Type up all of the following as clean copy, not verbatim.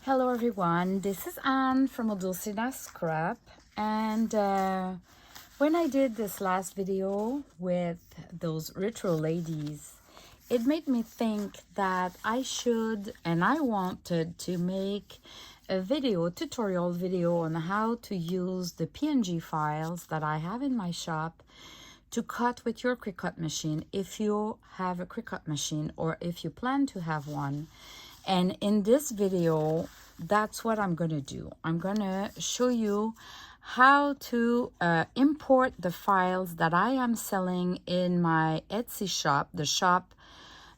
Hello everyone, this is Anne from Odulcina Scrap, and when I did this last video with those retro ladies, it made me think that I should and I wanted to make a tutorial video on how to use the PNG files that I have in my shop to cut with your Cricut machine if you have a Cricut machine or if you plan to have one. And in this video, that's what I'm gonna do. I'm gonna show you how to import the files that I am selling in my Etsy shop, the shop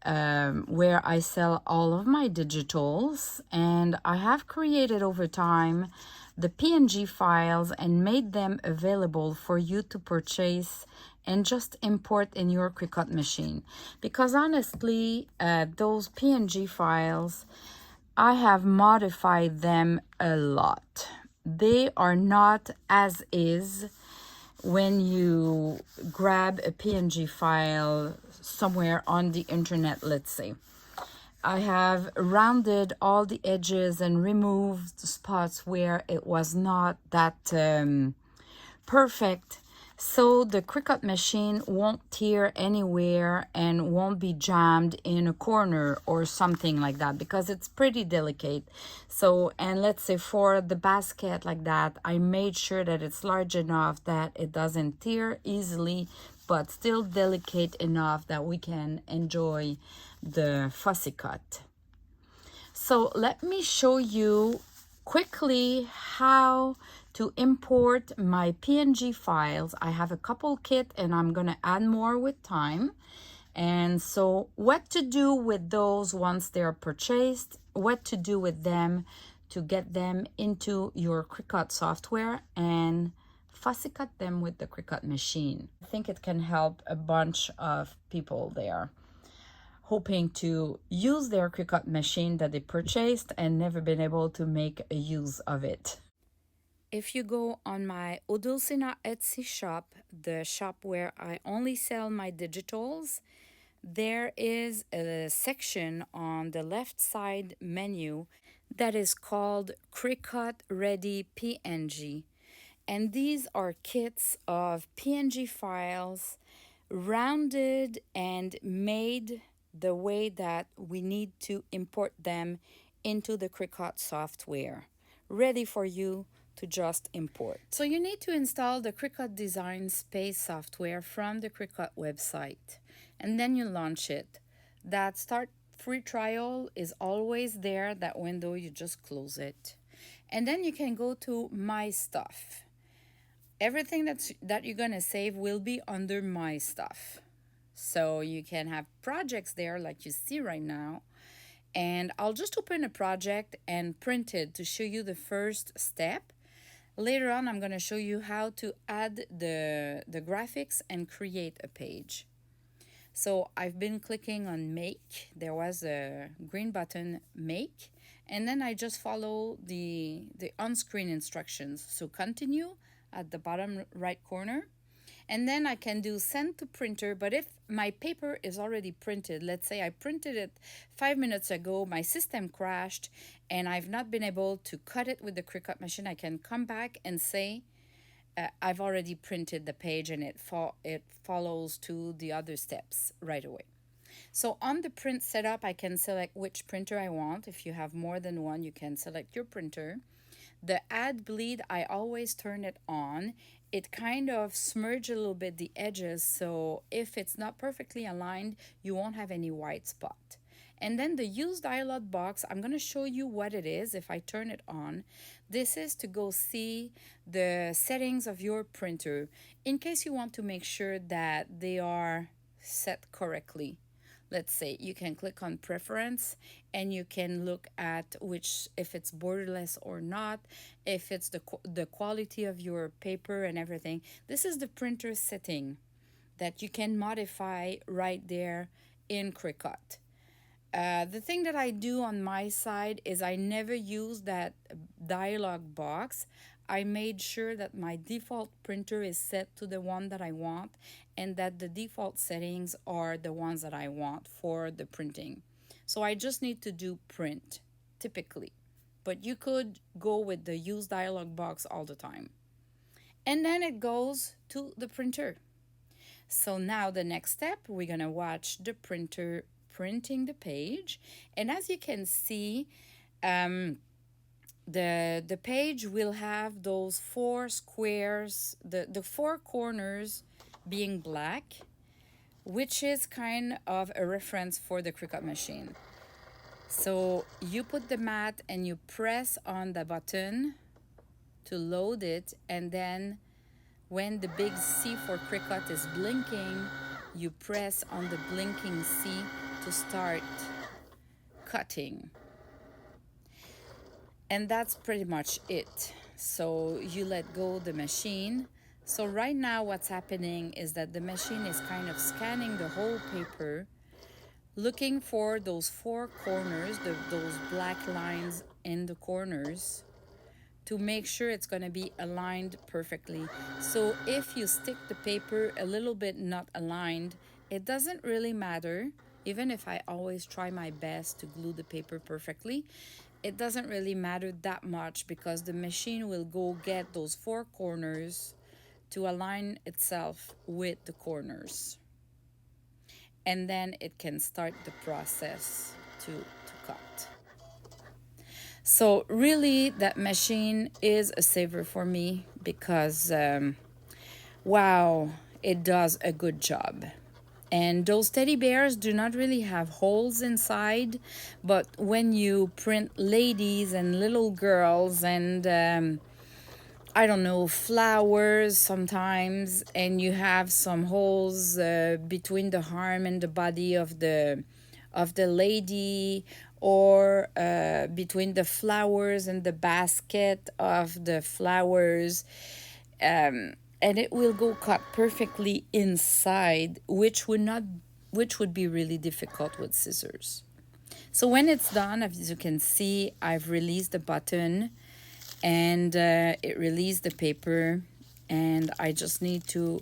where I sell all of my digitals. And I have created over time the PNG files and made them available for you to purchase and just import in your Cricut machine. Because honestly, those PNG files, I have modified them a lot. They are not as is when you grab a PNG file somewhere on the internet, let's say. I have rounded all the edges and removed spots where it was not that perfect, so the Cricut machine won't tear anywhere and won't be jammed in a corner or something like that, because it's pretty delicate. So, and let's say for the basket like that, I made sure that it's large enough that it doesn't tear easily, but still delicate enough that we can enjoy the fussy cut. So let me show you quickly how to import my PNG files. I have a couple kit and I'm gonna add more with time. And so what to do with those once they're purchased, what to do with them to get them into your Cricut software and fussy cut them with the Cricut machine. I think it can help a bunch of people there hoping to use their Cricut machine that they purchased and never been able to make a use of it. If you go on my Odulcina Etsy shop, the shop where I only sell my digitals, there is a section on the left side menu that is called Cricut Ready PNG. And these are kits of PNG files rounded and made the way that we need to import them into the Cricut software, ready for you to just import. So you need to install the Cricut Design Space software from the Cricut website, and then you launch it. That start free trial is always there, that window, you just close it. And then you can go to My Stuff. Everything that you're gonna save will be under My Stuff. So you can have projects there like you see right now. And I'll just open a project and print it to show you the first step. Later on, I'm going to show you how to add the graphics and create a page. So I've been clicking on Make. There was a green button, Make. And then I just follow the on-screen instructions. So continue at the bottom right corner. And then I can do send to printer, but if my paper is already printed, let's say I printed it 5 minutes ago, my system crashed, and I've not been able to cut it with the Cricut machine, I can come back and say, I've already printed the page, and it follows to the other steps right away. So on the print setup, I can select which printer I want. If you have more than one, you can select your printer. The add bleed, I always turn it on. It kind of smudge a little bit the edges, so if it's not perfectly aligned, you won't have any white spot. And then the use dialog box, I'm going to show you what it is if I turn it on. This is to go see the settings of your printer in case you want to make sure that they are set correctly. Let's say you can click on preference and you can look at if it's borderless or not, if it's the quality of your paper and everything. This is the printer setting that you can modify right there in Cricut. The thing that I do on my side is I never use that dialog box. I made sure that my default printer is set to the one that I want and that the default settings are the ones that I want for the printing. So I just need to do print, typically. but you could go with the use dialog box all the time. And then it goes to the printer. So now the next step, we're gonna watch the printer printing the page. And as you can see, the page will have those four squares, the four corners being black, which is kind of a reference for the Cricut machine. So you put the mat and you press on the button to load it, and then when the big C for Cricut is blinking, you press on the blinking C to start cutting. And that's pretty much it. So you let go the machine. So right now what's happening is that the machine is kind of scanning the whole paper, looking for those four corners, those black lines in the corners, to make sure it's going to be aligned perfectly. So if you stick the paper a little bit not aligned, it doesn't really matter. Even if I always try my best to glue the paper perfectly, it doesn't really matter that much, because the machine will go get those four corners to align itself with the corners. And then it can start the process to cut. So really, that machine is a saver for me, because wow, it does a good job. And those teddy bears do not really have holes inside, but when you print ladies and little girls and I don't know, flowers sometimes, and you have some holes between the arm and the body of the lady, or between the flowers and the basket of the flowers, and it will go cut perfectly inside, which would be really difficult with scissors. So when it's done, as you can see, I've released the button, and it released the paper, and I just need to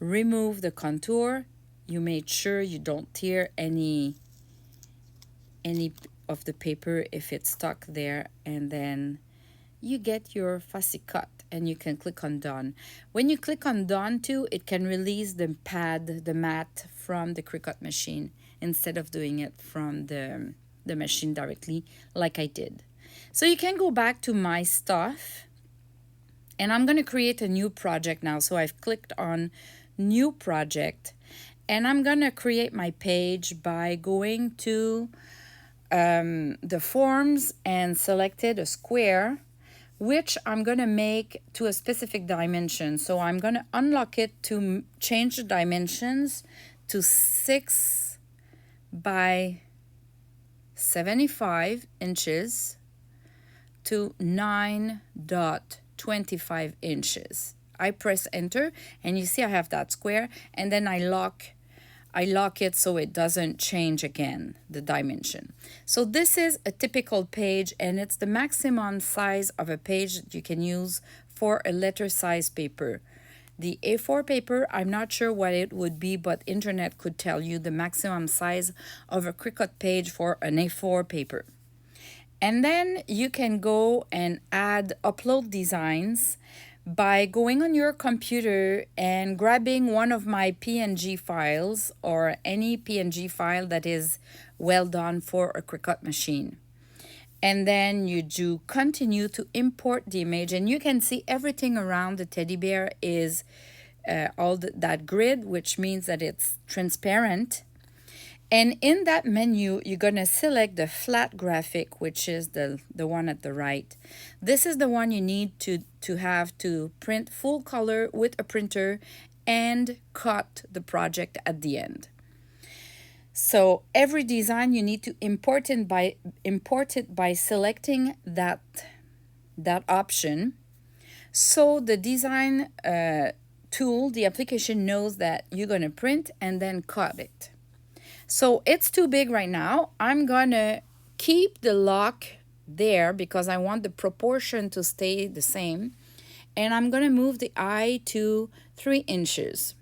remove the contour. You made sure you don't tear any of the paper if it's stuck there, and then you get your fussy cut, and you can click on done. When you click on done too, it can release the pad, the mat, from the Cricut machine instead of doing it from the machine directly like I did. So you can go back to my stuff, and I'm going to create a new project now. So I've clicked on new project, and I'm going to create my page by going to the forms and selected a square, which I'm going to make to a specific dimension. So I'm going to unlock it to change the dimensions to 6 by 75 inches to 9.25 inches. I press enter, and you see I have that square, and then I lock it so it doesn't change again the dimension. So this is a typical page, and it's the maximum size of a page that you can use for a letter size paper. The A4 paper, I'm not sure what it would be, but internet could tell you the maximum size of a Cricut page for an A4 paper. And then you can go and upload designs by going on your computer and grabbing one of my PNG files, or any PNG file that is well done for a Cricut machine. And then you do continue to import the image, and you can see everything around the teddy bear is that grid, which means that it's transparent. And in that menu, you're going to select the flat graphic, which is the one at the right. This is the one you need to have to print full color with a printer and cut the project at the end. So every design you need to import it by selecting that option. So the design tool, the application, knows that you're going to print and then cut it. So it's too big right now. I'm going to keep the lock there because I want the proportion to stay the same. And I'm going to move the eye to 3 inches.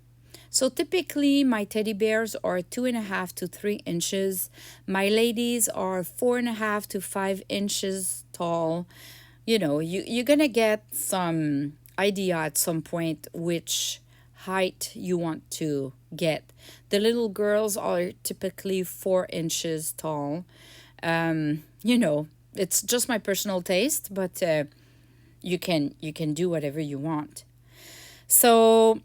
So typically my teddy bears are 2.5 to 3 inches. My ladies are 4.5 to 5 inches tall. You know, you're gonna get some idea at some point which height you want to get. The little girls are typically 4 inches tall. You know, it's just my personal taste, but you can do whatever you want. So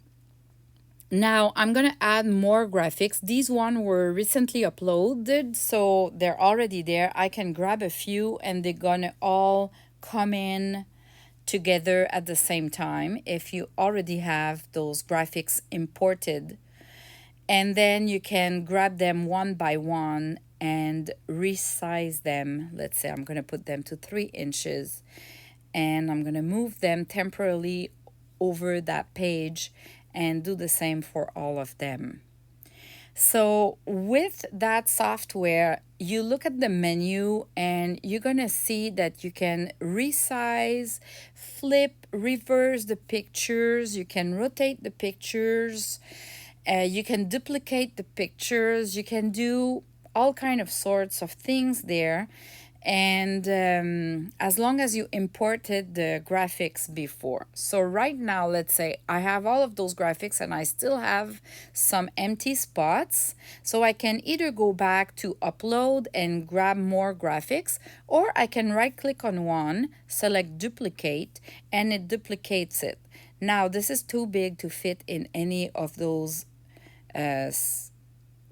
now I'm gonna add more graphics. These one were recently uploaded, so they're already there. I can grab a few and they're gonna all come in together at the same time if you already have those graphics imported. And then you can grab them one by one and resize them. Let's say I'm gonna put them to 3 inches and I'm gonna move them temporarily over that page and do the same for all of them. So with that software, you look at the menu and you're gonna see that you can resize, flip, reverse the pictures, you can rotate the pictures, you can duplicate the pictures, you can do all kind of sorts of things there. And as long as you imported the graphics before. So right now, let's say I have all of those graphics and I still have some empty spots. So I can either go back to upload and grab more graphics, or I can right click on one, select duplicate, and it duplicates it. Now this is too big to fit in any of those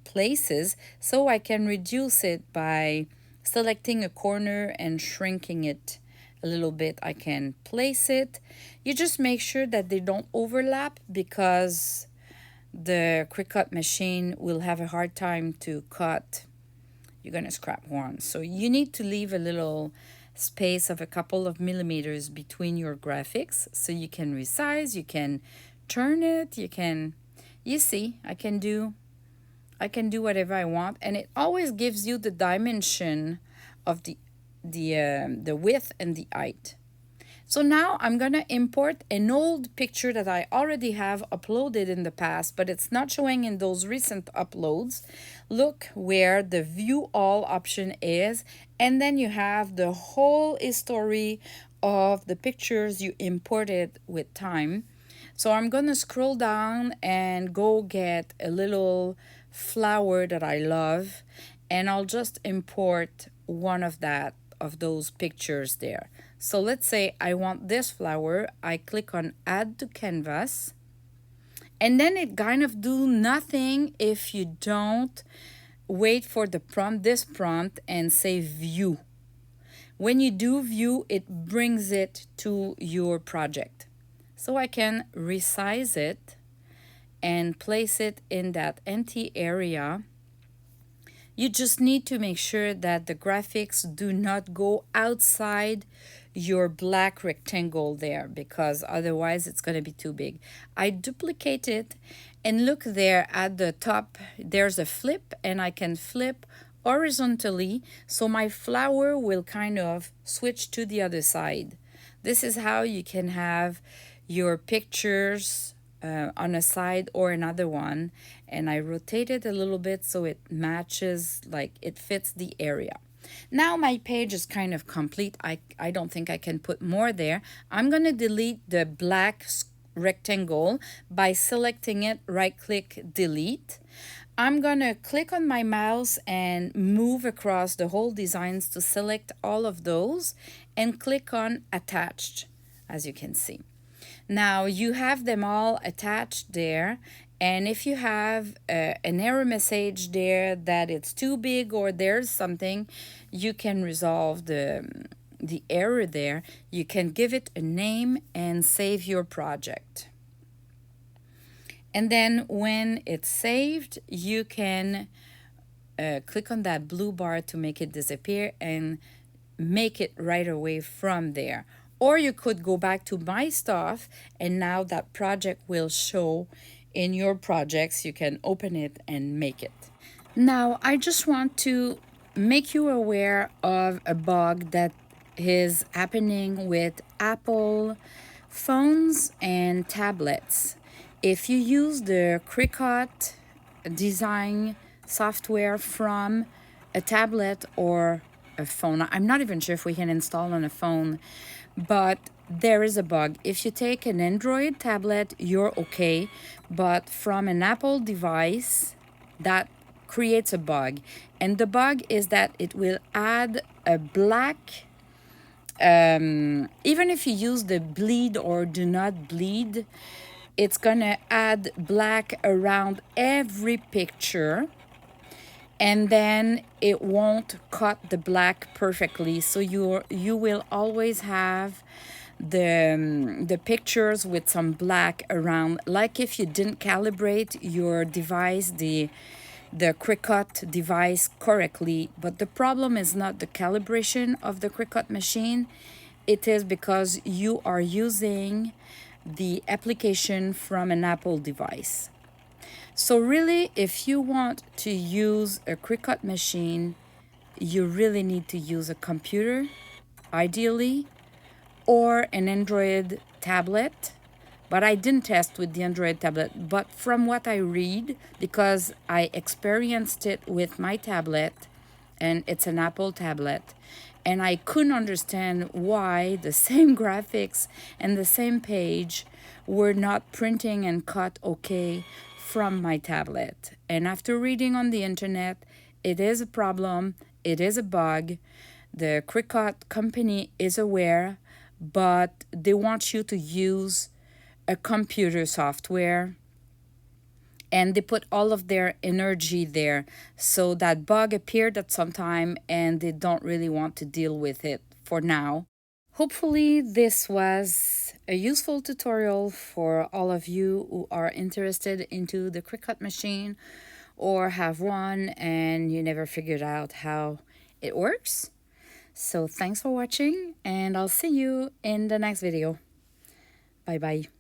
places, so I can reduce it by selecting a corner and shrinking it a little bit. I can place it. You just make sure that they don't overlap because the Cricut machine will have a hard time to cut. You're gonna scrap one. So you need to leave a little space of a couple of millimeters between your graphics so you can resize, you can turn it, you see, I can do whatever I want, and it always gives you the dimension of the width and the height. So now I'm gonna import an old picture that I already have uploaded in the past, but it's not showing in those recent uploads. Look where the view all option is, and then you have the whole history of the pictures you imported with time. So I'm gonna scroll down and go get a little flower that I love, and I'll just import one of those pictures there. So let's say I want this flower. I click on add to canvas, and then it kind of do nothing if you don't wait for the prompt, this prompt, and say view. When you do view, it brings it to your project. So I can resize it and place it in that empty area. You just need to make sure that the graphics do not go outside your black rectangle there, because otherwise it's going to be too big. I duplicate it, and look there at the top, there's a flip, and I can flip horizontally, so my flower will kind of switch to the other side. This is how you can have your pictures on a side or another one, and I rotate it a little bit so it matches, like it fits the area. Now my page is kind of complete. I don't think I can put more there. I'm gonna delete the black rectangle by selecting it, right click, delete. I'm gonna click on my mouse and move across the whole designs to select all of those and click on attached, as you can see. Now you have them all attached there, and if you have an error message there that it's too big or there's something, you can resolve the error there. You can give it a name and save your project. And then when it's saved, you can click on that blue bar to make it disappear and make it right away from there. Or you could go back to My Stuff, and now that project will show in your projects. You can open it and make it. Now, I just want to make you aware of a bug that is happening with Apple phones and tablets. If you use the Cricut design software from a tablet or a phone, I'm not even sure if we can install on a phone, but there is a bug. If you take an Android tablet, you're okay, but from an Apple device, that creates a bug. And the bug is that it will add a black, even if you use the bleed or do not bleed, it's gonna add black around every picture, and then it won't cut the black perfectly, so you will always have the pictures with some black around, like if you didn't calibrate your device, the Cricut device correctly. But the problem is not the calibration of the Cricut machine, it is because you are using the application from an Apple device. So really, if you want to use a Cricut machine, you really need to use a computer, ideally, or an Android tablet. But I didn't test with the Android tablet. But from what I read, because I experienced it with my tablet, and it's an Apple tablet, and I couldn't understand why the same graphics and the same page were not printing and cut okay from my tablet. And after reading on the internet, it is a problem, it is a bug. The Cricut company is aware, but they want you to use a computer software, and they put all of their energy there. So that bug appeared at some time, and they don't really want to deal with it for now. Hopefully this was a useful tutorial for all of you who are interested into the Cricut machine or have one and you never figured out how it works. So thanks for watching, and I'll see you in the next video. Bye bye.